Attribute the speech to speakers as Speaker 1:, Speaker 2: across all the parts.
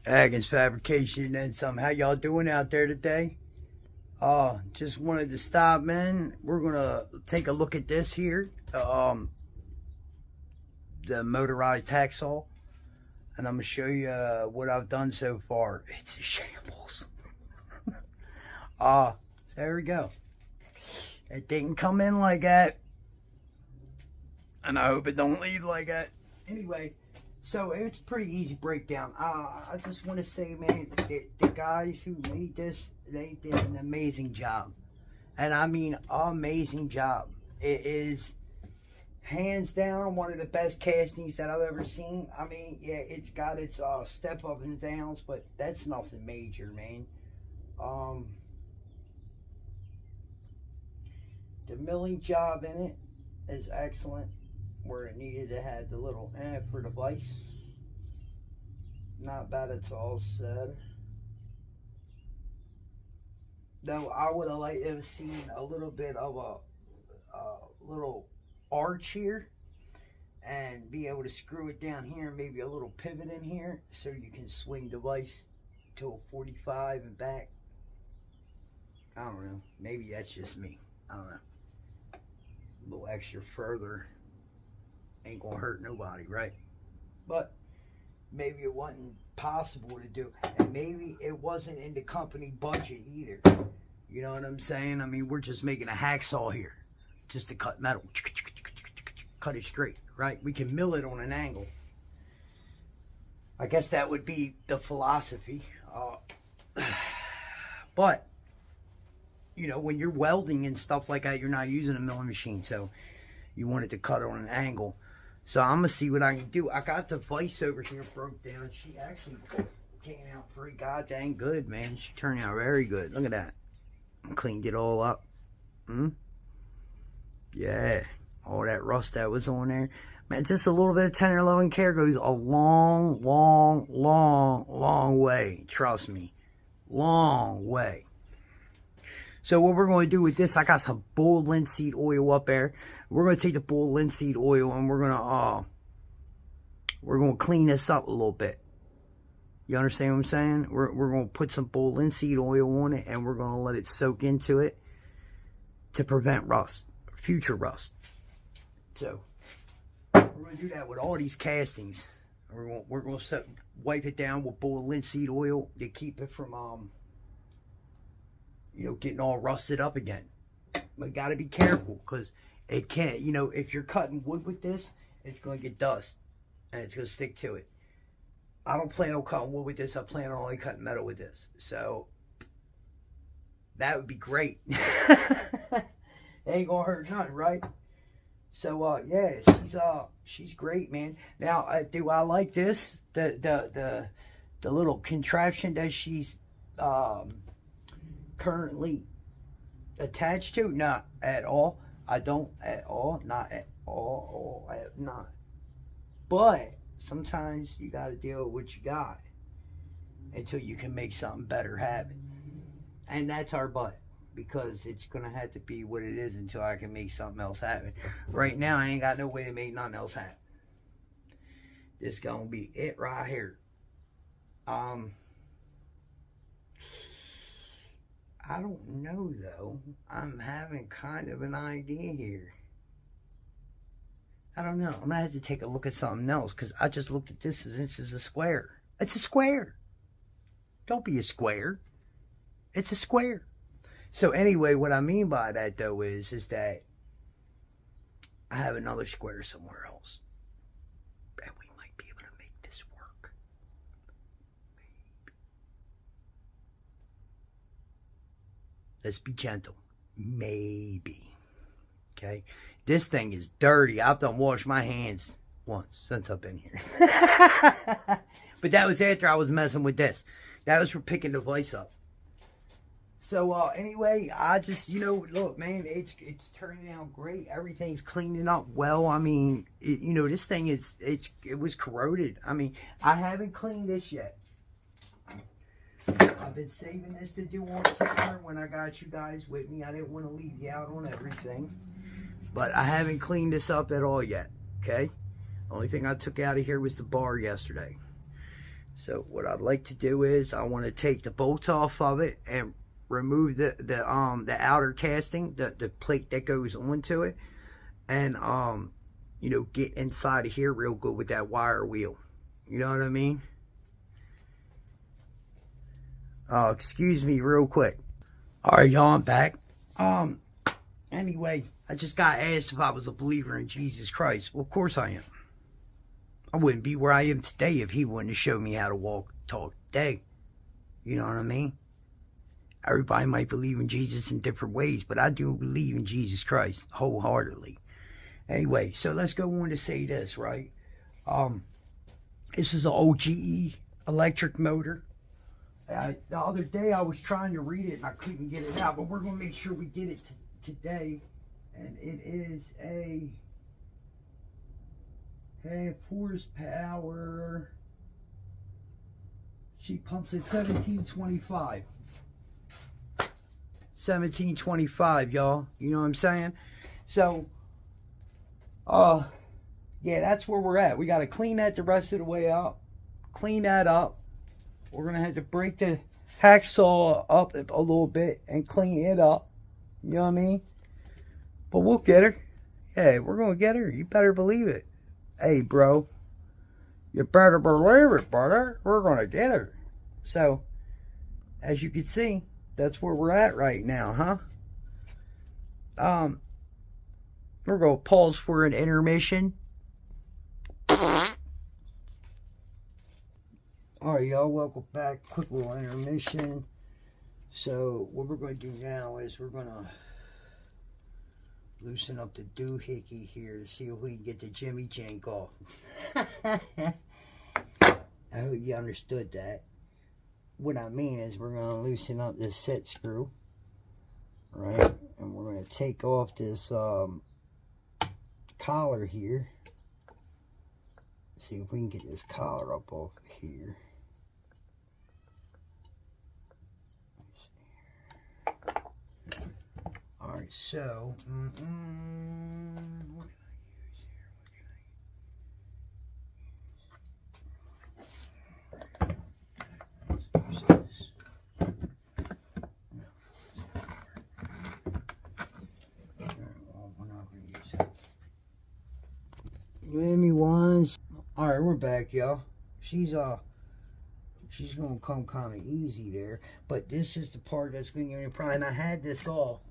Speaker 1: Agnes Fabrication and some. How y'all doing out there today? Just wanted to stop, man. We're gonna take a look at this here, the motorized hacksaw, and I'm gonna show you what I've done so far. It's a shambles. So there we go. It didn't come in like that, and I hope it don't leave like that. Anyway. So it's pretty easy breakdown. I just want to say, man, the guys who made this, they did an amazing job. And I mean, amazing job. It is hands down one of the best castings that I've ever seen. I mean, yeah, it's got its step up and downs, but that's nothing major, man. The milling job in it is excellent. Where it needed to have the little for the vise. Not bad, it's all said. Though I would have liked to have seen a little bit of a little arch here and be able to screw it down here, maybe a little pivot in here so you can swing the vise to a 45 and back. I don't know, maybe that's just me. I don't know. A little extra further ain't gonna hurt nobody, right? But maybe it wasn't possible to do, and maybe it wasn't in the company budget either. You know what I'm saying? I mean, we're just making a hacksaw here just to cut metal, cut it straight, right? We can mill it on an angle. I guess that would be the philosophy. But you know, when you're welding and stuff like that, you're not using a milling machine, so you want it to cut on an angle. So I'm going to see what I can do. I got the vise over here broke down. She actually came out pretty goddamn good, man. She turned out very good. Look at that. I cleaned it all up. Yeah. All that rust that was on there. Man, just a little bit of tender loving care goes a long, long, long, long way. Trust me. Long way. So what we're going to do with this, I got some bull linseed oil up there. We're going to take the bull linseed oil and we're going to clean this up a little bit. You understand what I'm saying? We're going to put some bull linseed oil on it and we're going to let it soak into it to prevent rust, future rust. So we're going to do that with all these castings. We're going to wipe it down with bull linseed oil to keep it from you know, getting all rusted up again. But got to be careful because it can't, you know, if you're cutting wood with this, it's going to get dust and it's going to stick to it. I don't plan on cutting wood with this. I plan on only cutting metal with this. So that would be great. It ain't going to hurt nothing, right? So, yeah, she's great, man. Now, do I like this? The little contraption that she's, currently attached to? Not at all. I don't at all. Not at all. Not. But sometimes you got to deal with what you got until you can make something better happen. And that's our butt, because it's going to have to be what it is until I can make something else happen. Right now, I ain't got no way to make nothing else happen. This going to be it right here. I don't know, though. I'm having kind of an idea here. I don't know. I'm going to have to take a look at something else, because I just looked at this as this is a square. It's a square. Don't be a square. It's a square. So anyway, what I mean by that, though, is that I have another square somewhere else. And we might be able to make this work. Let's be gentle. Maybe. Okay? This thing is dirty. I've done washed my hands once since I've been here. But that was after I was messing with this. That was for picking the vise up. So, anyway, I just, you know, look, man, it's turning out great. Everything's cleaning up well. I mean, you know, this thing it was corroded. I mean, I haven't cleaned this yet. I've been saving this to do on camera when I got you guys with me. I didn't want to leave you out on everything. But I haven't cleaned this up at all yet, okay? Only thing I took out of here was the bar yesterday. So what I'd like to do is I want to take the bolts off of it and remove the outer casting, the plate that goes onto it, and you know, get inside of here real good with that wire wheel. You know what I mean? Excuse me real quick. All right, y'all, I'm back. Anyway, I just got asked if I was a believer in Jesus Christ. Well, of course I am. I wouldn't be where I am today if he wouldn't have showed me how to walk, talk today. You know what I mean? Everybody might believe in Jesus in different ways, but I do believe in Jesus Christ wholeheartedly. Anyway, so let's go on to say this, right? This is an OGE electric motor. The other day I was trying to read it and I couldn't get it out, but we're going to make sure we get it today. And it is a half horsepower. She pumps at 1725. 1725, y'all. You know what I'm saying? So, yeah, that's where we're at. We got to clean that the rest of the way up. Clean that up. We're going to have to break the hacksaw up a little bit and clean it up. You know what I mean? But we'll get her. Yeah, we're going to get her. You better believe it. Hey, bro. You better believe it, brother. We're going to get her. So, as you can see, that's where we're at right now, huh? We're going to pause for an intermission. Alright, y'all, welcome back. Quick little intermission. So, what we're going to do now is we're going to loosen up the doohickey here to see if we can get the Jimmy Jank off. I hope you understood that. What I mean is we're going to loosen up this set screw. Right? And we're going to take off this collar here. See if we can get this collar up off here. Alright, so what can I use here? Let's use this. Well, we're not going to use that. You made me once. Alright, we're back, y'all. She's gonna come kind of easy there, but this is the part that's gonna give me a problem. And I had this off,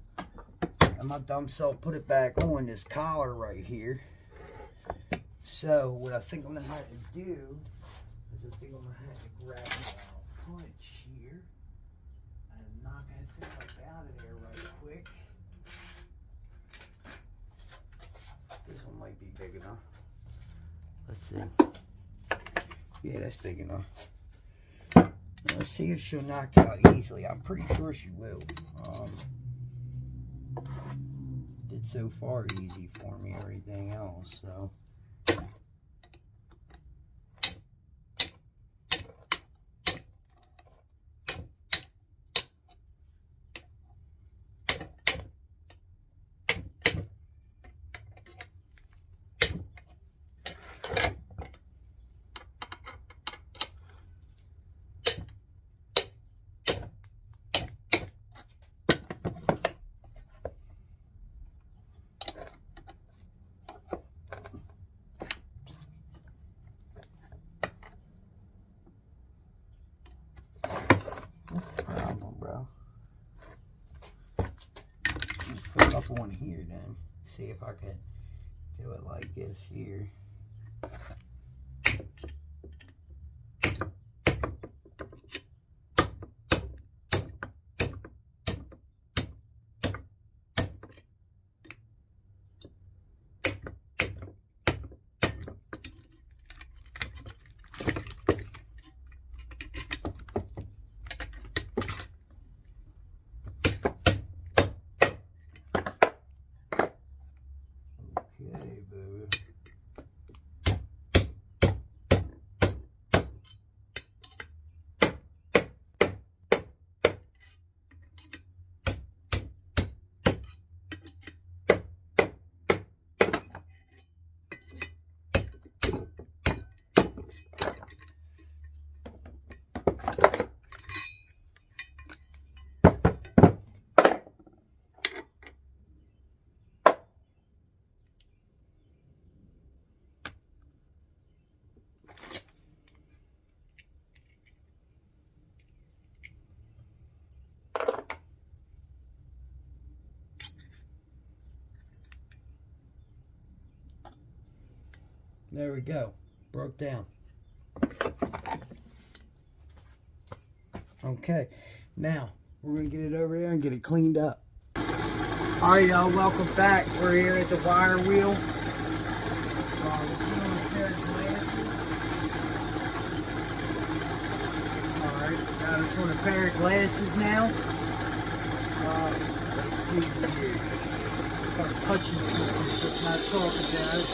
Speaker 1: and my dumb self put it back on, this collar right here. So what I think I'm gonna have to do is I think I'm gonna have to grab a punch here and knock that thing up out of there right quick. This one might be big enough. Let's see. Yeah, that's big enough. Let's see if she'll knock out easily. I'm pretty sure she will. Did so far easy for me, everything else, so. Put up one here then. See if I can do it like this here. There we go. Broke down. Okay. Now, we're going to get it over there and get it cleaned up. Alright, y'all. Welcome back. We're here at the wire wheel. Alright. Got us on a pair of glasses now. Let's see here. Start touching something, but not talking about it.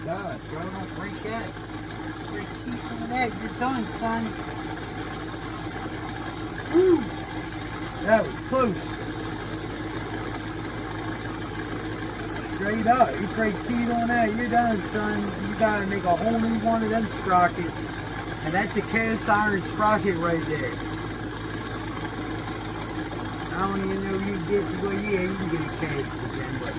Speaker 1: God, bro, don't break that. Break teeth on that. You're done, son. Woo! That was close. Straight up. You break teeth on that, you're done, son. You gotta make a whole new one of them sprockets. And that's a cast iron sprocket right there. I don't even know you get, well, yeah, you can get it cast again, but,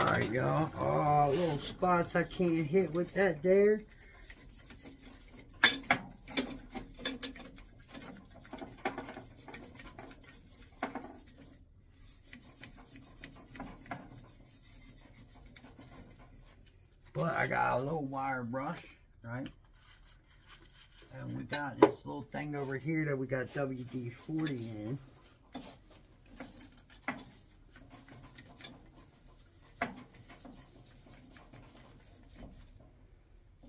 Speaker 1: Alright, y'all. Oh, little spots I can't hit with that there. But I got a little wire brush, right? And we got this little thing over here that we got WD-40 in.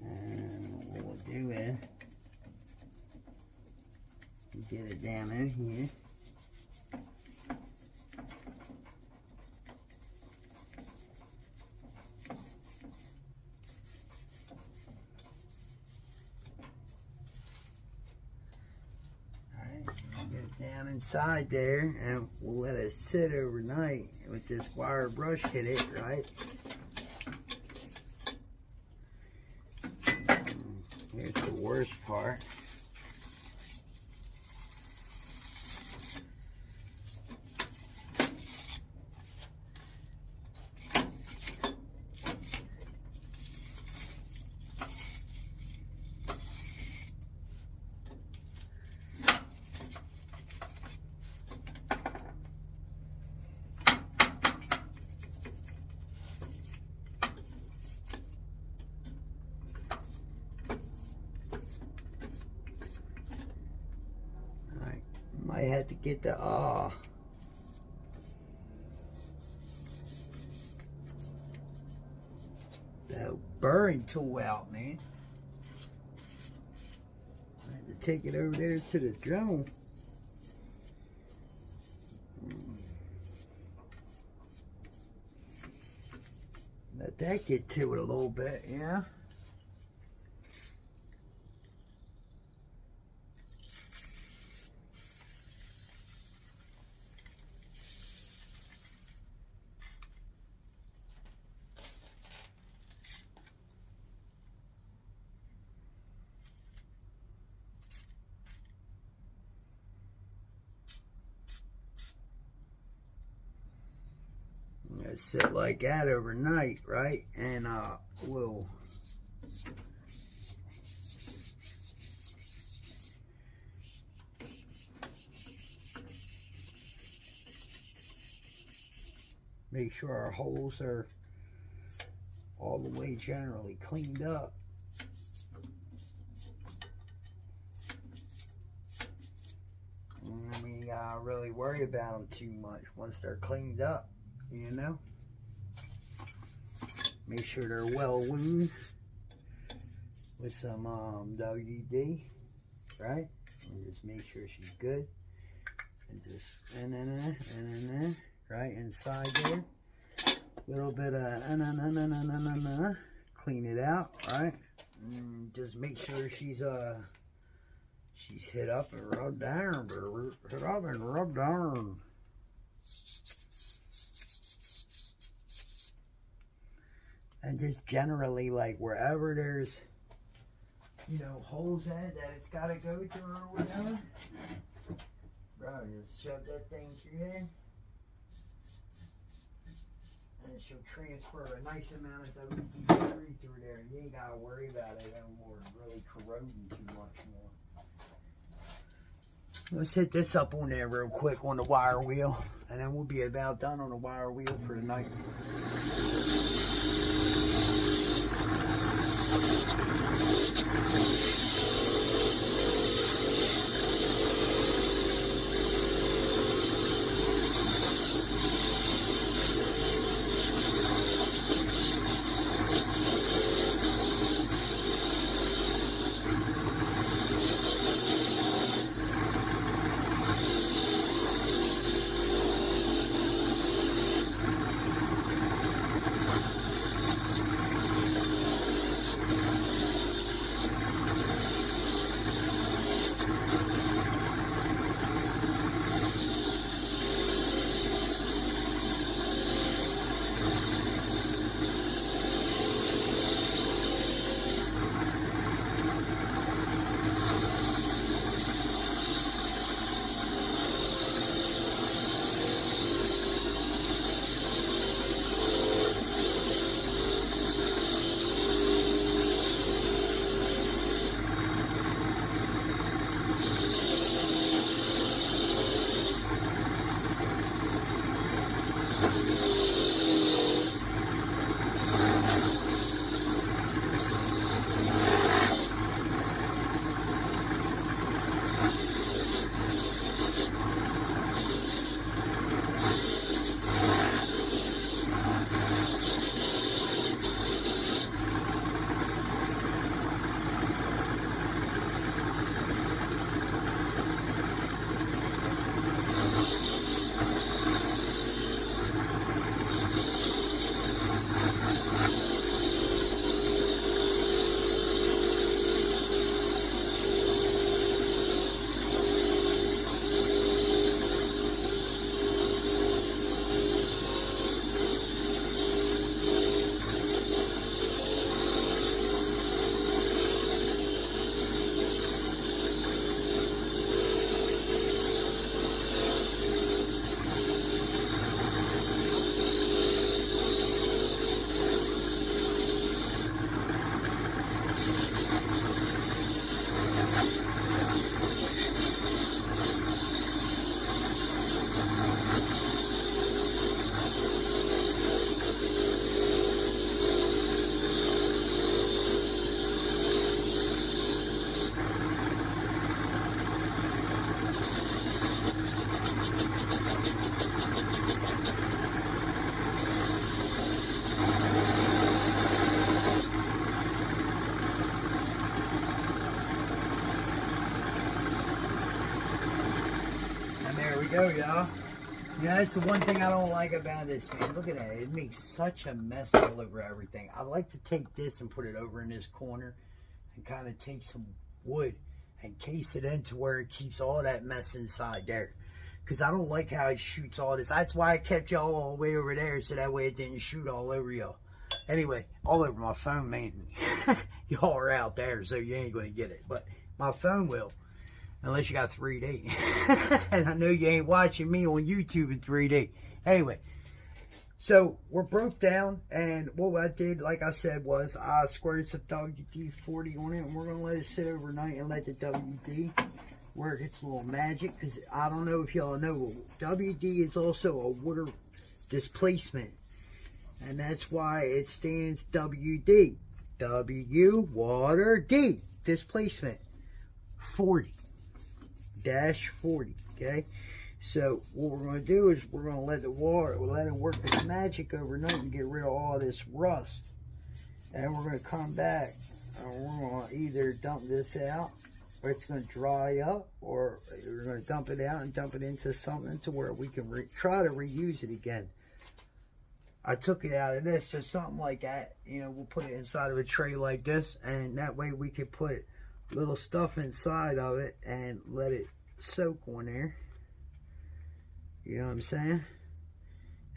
Speaker 1: And what we'll do is get it down in here. Down inside there, and we'll let it sit overnight with this wire brush hit it, right? Here's the worst part. Might have to get the burring tool out, man. I had to take it over there to the drone. Let that get to it a little bit, yeah. Sit like that overnight, right? And we'll make sure our holes are all the way generally cleaned up. I mean, you gotta really worry about them too much once they're cleaned up, you know? Make sure they're well wound with some WD, right? And just make sure she's good. And just right inside there. Little bit of clean it out, right? And just make sure she's hit up and rubbed down, hit up and rubbed down. And just generally, like, wherever there's, you know, holes in it that it's got to go through or whatever, bro, just shove that thing through there. And she'll transfer a nice amount of WD-40 through there. You ain't got to worry about it anymore, really corroding too much more. Let's hit this up on there real quick on the wire wheel. And then we'll be about done on the wire wheel for the night. go, y'all. You know, that's the one thing I don't like about this, man. Look at that. It makes such a mess all over everything. I like to take this and put it over in this corner and kind of take some wood and case it into where it keeps all that mess inside there. Because I don't like how it shoots all this. That's why I kept y'all all the way over there, so that way it didn't shoot all over y'all. Anyway, all over my phone mainly. Y'all are out there, so you ain't going to get it. But my phone will. Unless you got 3D. And I know you ain't watching me on YouTube in 3D. Anyway, so we're broke down. And what I did, like I said, was I squirted some WD-40 on it. And we're going to let it sit overnight and let the WD work its little magic. Because I don't know if y'all know, WD is also a water displacement. And that's why it stands WD. W, water, D, displacement. 40. -40, okay? So what we're going to do is we're going to let the water, we'll let it work its magic overnight and get rid of all this rust. And we're going to come back and we're going to either dump this out, or it's going to dry up, or we're going to dump it out and dump it into something to where we can try to reuse it again. I took it out of this, so something like that, you know, we'll put it inside of a tray like this, and that way we can put little stuff inside of it and let it soak on there. You know what I'm saying?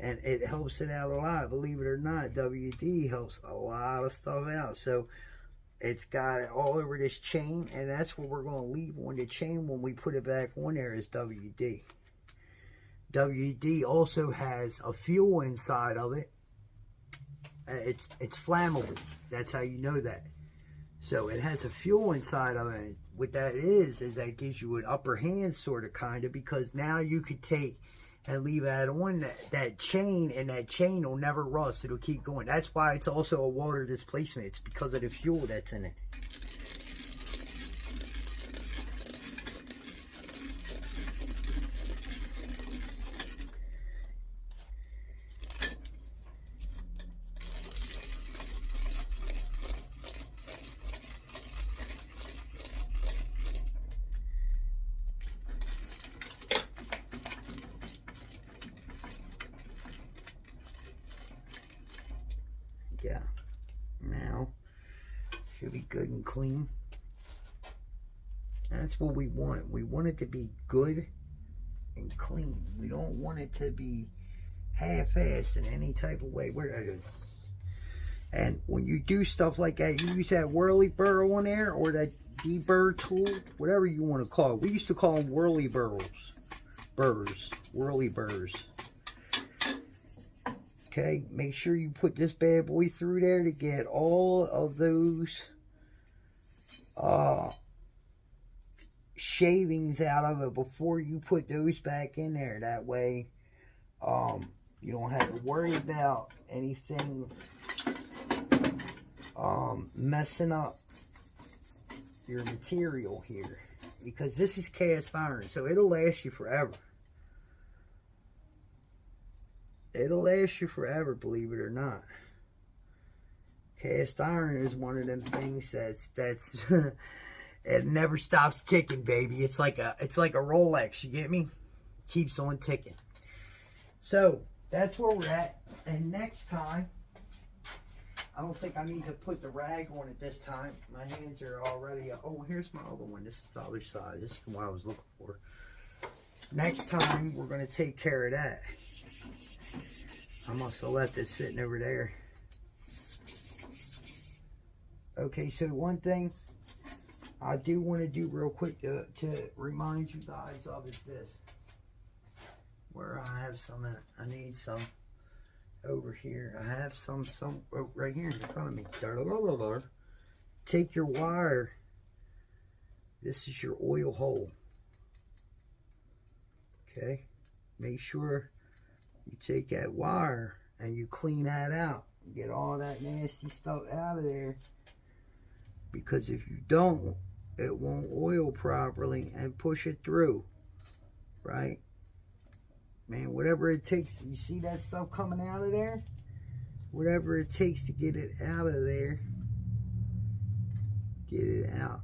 Speaker 1: And it helps it out a lot. Believe it or not, WD helps a lot of stuff out. So it's got it all over this chain, and that's what we're going to leave on the chain when we put it back on there is WD. WD also has a fuel inside of it. It's flammable. That's how you know that. So it has a fuel inside of it. What that is that gives you an upper hand sort of kind of, because now you could take and leave that on that chain, and that chain will never rust. It'll keep going. That's why it's also a water displacement. It's because of the fuel that's in it. Yeah, now should be good and clean. That's what we want. We want it to be good and clean. We don't want it to be half-assed in any type of way. Where that is. And when you do stuff like that, you use that whirly burr on there, or that deburr tool, whatever you want to call it. We used to call them whirly whirly burrs. Okay, make sure you put this bad boy through there to get all of those shavings out of it before you put those back in there. That way, you don't have to worry about anything messing up your material here, because this is cast iron, so it'll last you forever. It'll last you forever, believe it or not. Cast iron is one of them things that's it never stops ticking, baby. It's like a Rolex, you get me? Keeps on ticking. So that's where we're at. And next time, I don't think I need to put the rag on it this time. My hands are already, oh, here's my other one. This is the other side. This is the one I was looking for. Next time, we're going to take care of that. I must have left it sitting over there. Okay, so one thing I do want to do real quick to remind you guys of is this. Where I have some, I need some over here. I have some oh, right here in front of me. Take your wire. This is your oil hole. Okay, make sure you take that wire and you clean that out. Get all that nasty stuff out of there. Because if you don't, it won't oil properly and push it through. Right? Man, whatever it takes. You see that stuff coming out of there? Whatever it takes to get it out of there. Get it out.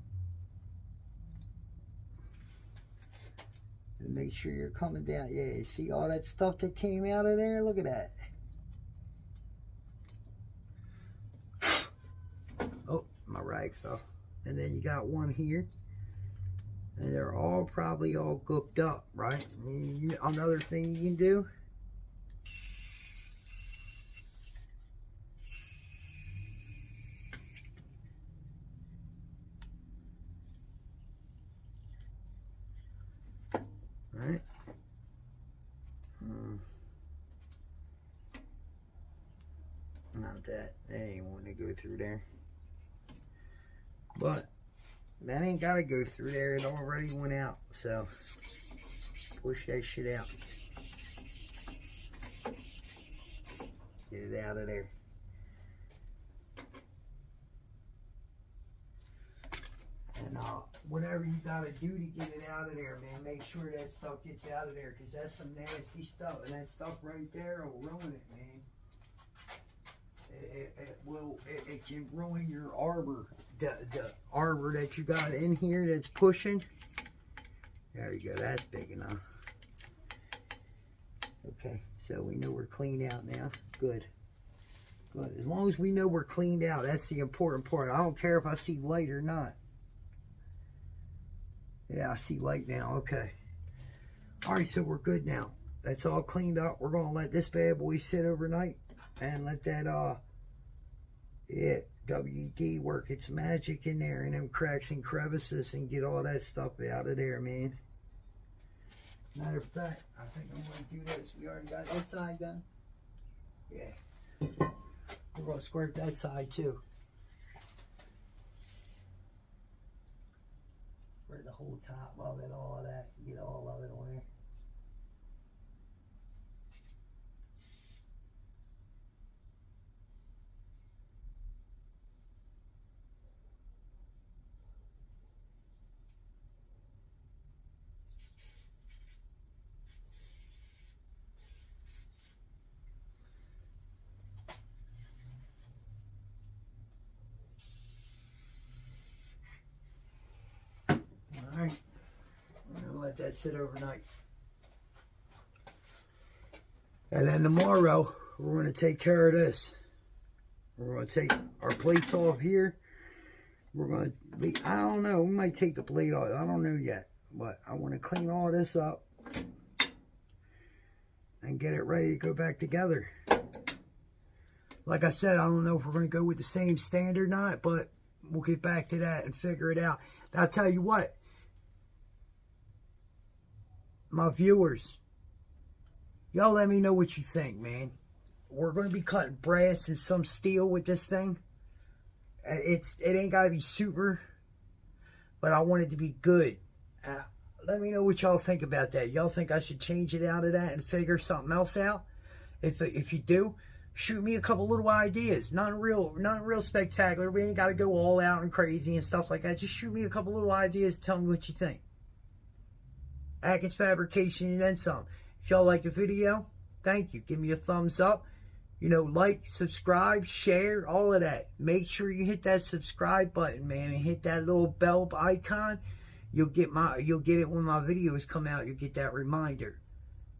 Speaker 1: And make sure you're coming down. Yeah, you see all that stuff that came out of there? Look at that. Oh, my rag fell. And then you got one here. And they're all probably all gooked up, right? Another thing you can do. Right? Not that. They ain't wanting to go through there. But that ain't got to go through there. It already went out. So push that shit out. Get it out of there. And whatever you got to do to get it out of there, man, make sure that stuff gets out of there, because that's some nasty stuff. And that stuff right there will ruin it, man. It can ruin your arbor. The arbor that you got in here that's pushing. There you go. That's big enough. Okay, so we know we're cleaned out now. Good. Good. As long as we know we're cleaned out, that's the important part. I don't care if I see light or not. Yeah, I see light now. Okay. All right, so we're good now. That's all cleaned up. We're going to let this bad boy sit overnight and let that WD work its magic in there and them cracks and crevices and get all that stuff out of there, man. Matter of fact, I think I'm going to do this. We already got this side done. Yeah. We're going to squirt that side too. Squirt the whole top of it, all of that. Get all of it on there. Alright, I'm going to let that sit overnight. And then tomorrow, we're going to take care of this. We're going to take our plates off here. We're going to, I don't know, we might take the plate off. I don't know yet. But I want to clean all this up and get it ready to go back together. Like I said, I don't know if we're going to go with the same standard or not, but we'll get back to that and figure it out. I'll tell you what. My viewers, y'all let me know what you think, man. We're going to be cutting brass and some steel with this thing. It ain't got to be super, but I want it to be good. Let me know what y'all think about that. Y'all think I should change it out of that and figure something else out? If you do, shoot me a couple little ideas. Nothing real spectacular. We ain't got to go all out and crazy and stuff like that. Just shoot me a couple little ideas. Tell me what you think. Atkins Fabrication and then some. If y'all like the video, thank you. Give me a thumbs up. You know, like, subscribe, share, all of that. Make sure you hit that subscribe button, man, and hit that little bell icon. You'll get it when my videos come out. You'll get that reminder.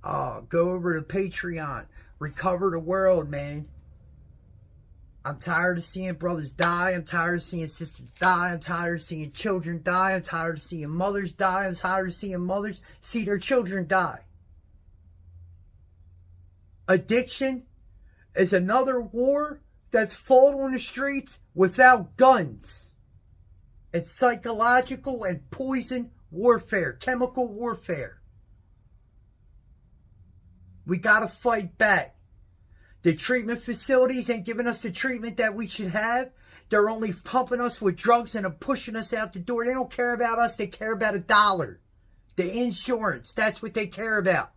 Speaker 1: Go over to Patreon. Recover the world, man. I'm tired of seeing brothers die. I'm tired of seeing sisters die. I'm tired of seeing children die. I'm tired of seeing mothers die. I'm tired of seeing mothers see their children die. Addiction is another war that's fought on the streets without guns. It's psychological and poison warfare, chemical warfare. We got to fight back. The treatment facilities ain't giving us the treatment that we should have. They're only pumping us with drugs and pushing us out the door. They don't care about us. They care about $1. The insurance, that's what they care about.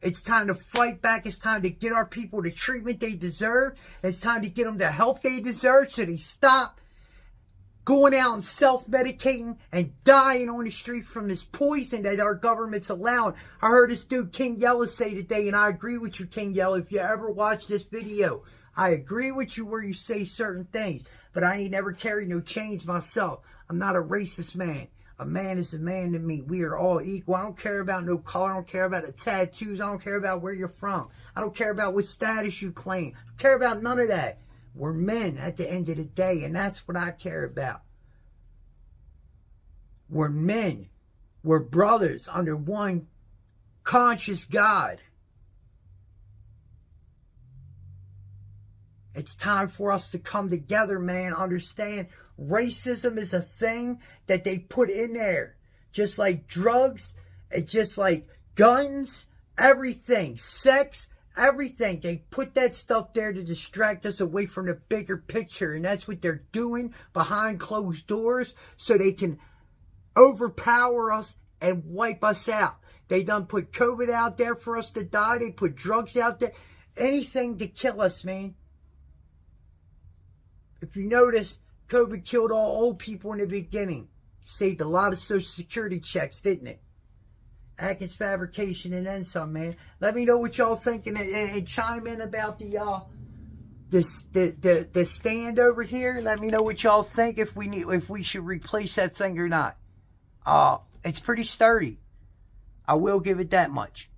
Speaker 1: It's time to fight back. It's time to get our people the treatment they deserve. It's time to get them the help they deserve so they stop going out and self-medicating and dying on the street from this poison that our government's allowing. I heard this dude, King Yella, say today, and I agree with you, King Yella. If you ever watch this video, I agree with you where you say certain things, but I ain't never carried no chains myself. I'm not a racist man. A man is a man to me. We are all equal. I don't care about no color. I don't care about the tattoos. I don't care about where you're from. I don't care about what status you claim. I don't care about none of that. We're men at the end of the day, and that's what I care about. We're men. We're brothers under one conscious God. It's time for us to come together, man. Understand, racism is a thing that they put in there. Just like drugs, just like guns, everything, sex, everything. They put that stuff there to distract us away from the bigger picture. And that's what they're doing behind closed doors so they can overpower us and wipe us out. They done put COVID out there for us to die. They put drugs out there. Anything to kill us, man. If you notice, COVID killed all old people in the beginning. Saved a lot of Social Security checks, didn't it? Atkins Fabrication and then some, man. Let me know what y'all think and chime in about the stand over here. Let me know what y'all think if we should replace that thing or not. It's pretty sturdy. I will give it that much.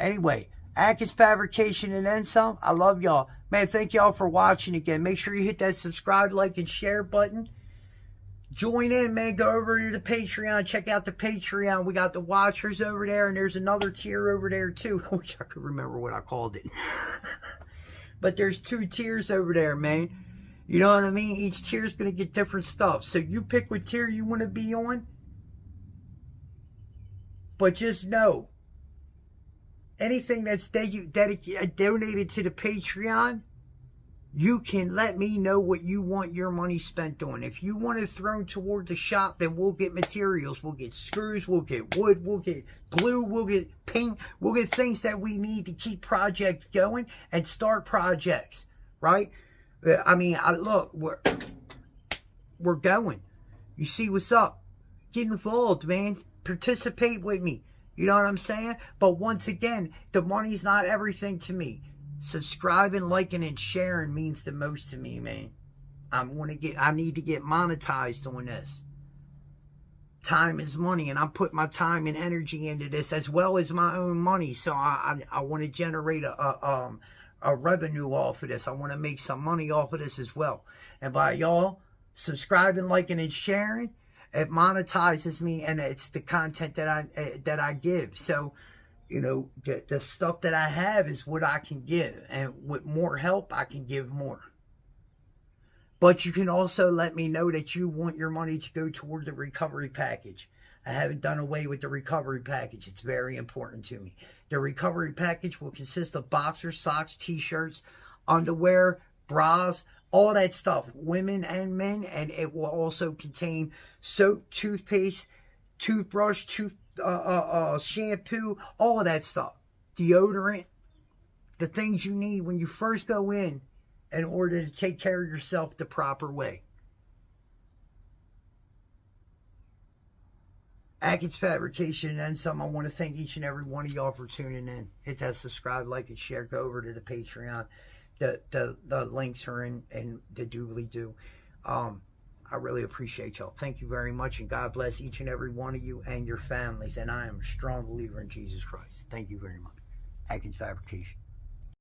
Speaker 1: Anyway, Atkins Fabrication and then some. I love y'all. Man, thank y'all for watching again. Make sure you hit that subscribe, like, and share button. Join in, man. Go over to the Patreon. Check out the Patreon. We got the watchers over there, and there's another tier over there, too. I wish I could remember what I called it. But there's 2 tiers over there, man. You know what I mean? Each tier is going to get different stuff. So you pick what tier you want to be on. But just know, anything that's donated to the Patreon, you can let me know what you want your money spent on. If you want it thrown toward the shop, then we'll get materials. We'll get screws, we'll get wood, we'll get glue, we'll get paint, we'll get things that we need to keep projects going and start projects, right? I mean, look, we're going. You see what's up. Get involved, man. Participate with me. You know what I'm saying? But once again, the money's not everything to me. Subscribing, liking, and sharing means the most to me, man. I need to get monetized on this. Time is money, and I put my time and energy into this as well as my own money. So I want to generate a revenue off of this. I want to make some money off of this as well. And by y'all subscribing, liking, and sharing, it monetizes me, and it's the content that I give. So, you know, the stuff that I have is what I can give, and with more help, I can give more. But you can also let me know that you want your money to go toward the recovery package. I haven't done away with the recovery package. It's very important to me. The recovery package will consist of boxers, socks, t-shirts, underwear, bras, all that stuff, women and men, and it will also contain soap, toothpaste, toothbrush, shampoo, all of that stuff, deodorant, the things you need when you first go in order to take care of yourself the proper way. Atkins Fabrication and then some. I want to thank each and every one of y'all for tuning in. Hit that subscribe, like, and share. Go over to the Patreon. The links are in the doobly-doo. I really appreciate y'all. Thank you very much, and God bless each and every one of you and your families. And I am a strong believer in Jesus Christ. Thank you very much. Atkins Fabrication.